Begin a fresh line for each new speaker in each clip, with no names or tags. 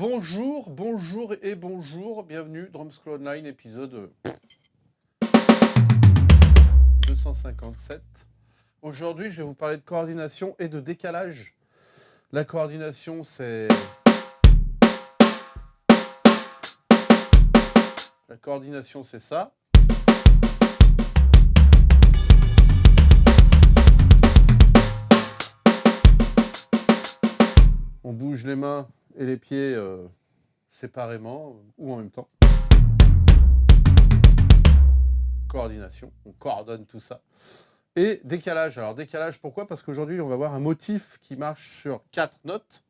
Bonjour, bonjour et bonjour, bienvenue Drum School Online, épisode 257. Aujourd'hui, je vais vous parler de coordination et de décalage. La coordination, c'est... La coordination, c'est ça. On bouge les mains et les pieds séparément ou en même temps. Coordination, on coordonne tout ça. Et décalage. Alors décalage, pourquoi? Parce qu'aujourd'hui, on va voir un motif qui marche sur 4 notes.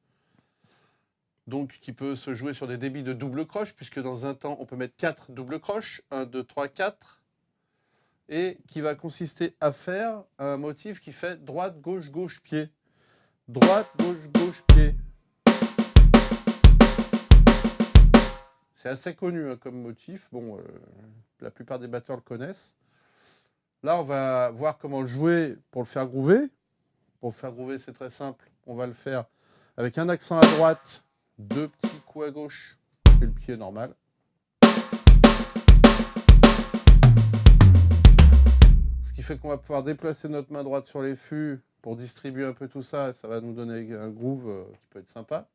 Donc qui peut se jouer sur des débits de double croche, puisque dans un temps, on peut mettre 4 doubles croches. 1, 2, 3, 4. Et qui va consister à faire un motif qui fait droite, gauche, gauche, pied. Droite, gauche, gauche, pied. C'est assez connu hein, comme motif. Bon, la plupart des batteurs le connaissent. Là, on va voir comment le jouer pour le faire groover. Pour le faire groover, c'est très simple. On va le faire avec un accent à droite, 2 petits coups à gauche et le pied normal. Ce qui fait qu'on va pouvoir déplacer notre main droite sur les fûts pour distribuer un peu tout ça. Ça va nous donner un groove qui peut être sympa.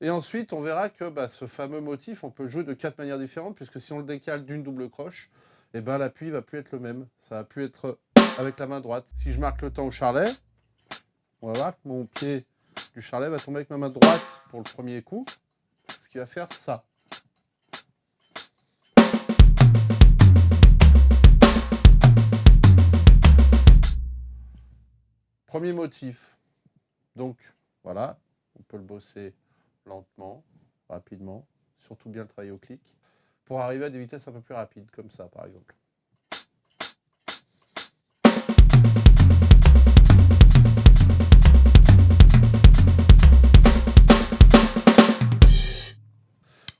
Et ensuite, on verra que ce fameux motif, on peut le jouer de 4 manières différentes, puisque si on le décale d'une double croche, eh ben, l'appui ne va plus être le même. Ça va plus être avec la main droite. Si je marque le temps au charlet, on va voir que mon pied du charlet va tomber avec ma main droite pour le premier coup, ce qui va faire ça. Premier motif. Donc, voilà, on peut le bosser lentement, rapidement, surtout bien le travailler au clic, pour arriver à des vitesses un peu plus rapides, comme ça par exemple.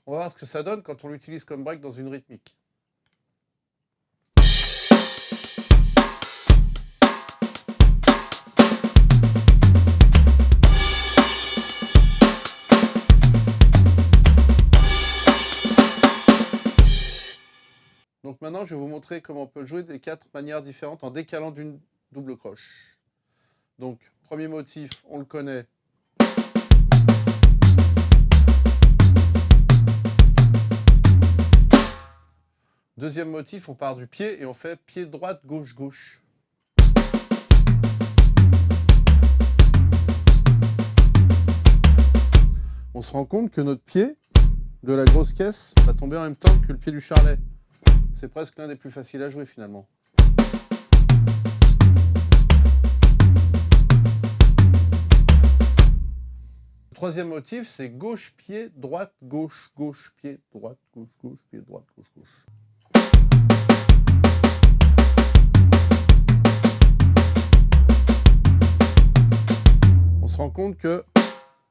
On va voir ce que ça donne quand on l'utilise comme break dans une rythmique. Donc maintenant, je vais vous montrer comment on peut jouer des 4 manières différentes en décalant d'une double croche. Donc, premier motif, on le connaît. Deuxième motif, on part du pied et on fait pied droite, gauche, gauche. On se rend compte que notre pied de la grosse caisse va tomber en même temps que le pied du charlet. C'est presque l'un des plus faciles à jouer finalement. Le troisième motif, c'est gauche, pied, droite, gauche, gauche, pied, droite, gauche, gauche, pied, droite, gauche, gauche. On se rend compte que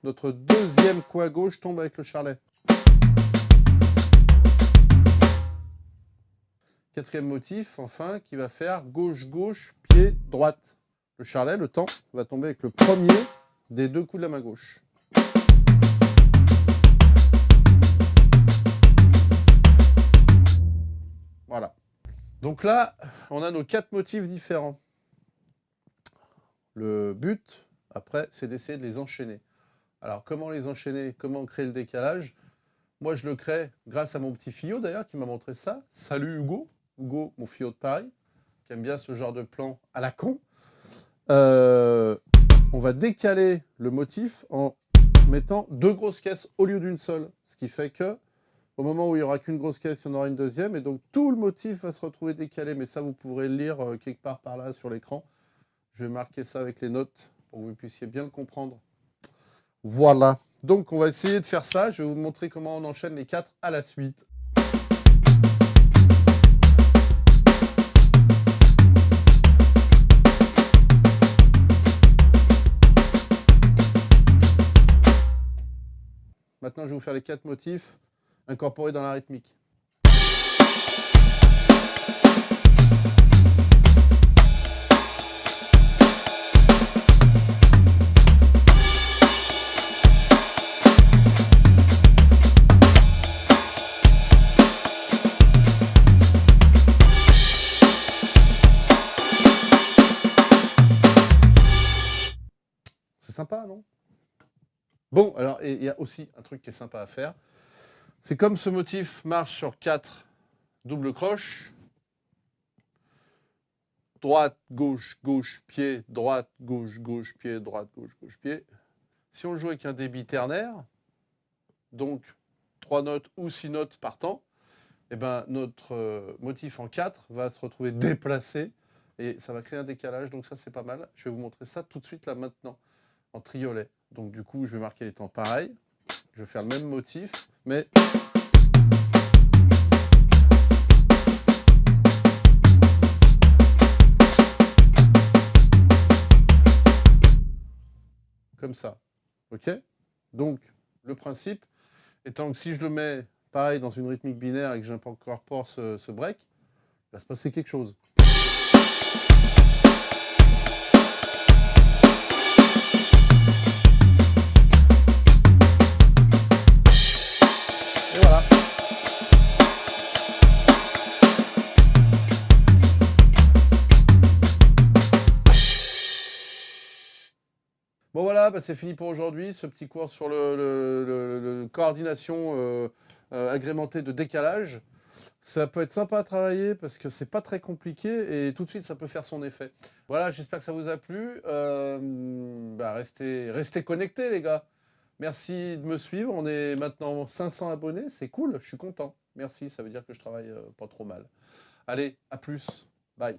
notre deuxième coup à gauche tombe avec le charlet. Quatrième motif, enfin, qui va faire gauche, gauche, pied, droite. Le charlet, le temps, va tomber avec le premier des 2 coups de la main gauche. Voilà. Donc là, on a nos 4 motifs différents. Le but, après, c'est d'essayer de les enchaîner. Alors, comment les enchaîner? Comment créer le décalage? Moi, je le crée grâce à mon petit fillot, d'ailleurs, qui m'a montré ça. Salut Hugo. Hugo, mon fillot de Paris, qui aime bien ce genre de plan à la con. On va décaler le motif en mettant 2 grosses caisses au lieu d'une seule. Ce qui fait que, au moment où il n'y aura qu'une grosse caisse, il y en aura une deuxième. Et donc, tout le motif va se retrouver décalé. Mais ça, vous pourrez le lire quelque part par là sur l'écran. Je vais marquer ça avec les notes pour que vous puissiez bien le comprendre. Voilà. Donc, on va essayer de faire ça. Je vais vous montrer comment on enchaîne les 4 à la suite. Maintenant, je vais vous faire les 4 motifs incorporés dans la rythmique. sympa, non? Bon, alors, et il y a aussi un truc qui est sympa à faire. C'est comme ce motif marche sur 4 doubles croches. Droite, gauche, gauche, pied, droite, gauche, gauche, pied, droite, gauche, gauche, pied. Si on le joue avec un débit ternaire, donc 3 notes ou 6 notes par temps, eh ben, notre motif en 4 va se retrouver déplacé et ça va créer un décalage, donc ça c'est pas mal. Je vais vous montrer ça tout de suite là maintenant en triolet. Donc du coup je vais marquer les temps pareil, je vais faire le même motif, mais comme ça, ok? Donc le principe étant que si je le mets pareil dans une rythmique binaire et que j'incorpore ce break, il va se passer quelque chose. Et voilà. Bon voilà, bah, c'est fini pour aujourd'hui, ce petit cours sur le coordination agrémentée de décalage. Ça peut être sympa à travailler parce que c'est pas très compliqué et tout de suite ça peut faire son effet. Voilà, j'espère que ça vous a plu. Bah, restez connectés les gars. Merci de me suivre. On est maintenant 500 abonnés, c'est cool, je suis content. Merci, ça veut dire que je travaille pas trop mal. Allez, à plus. Bye.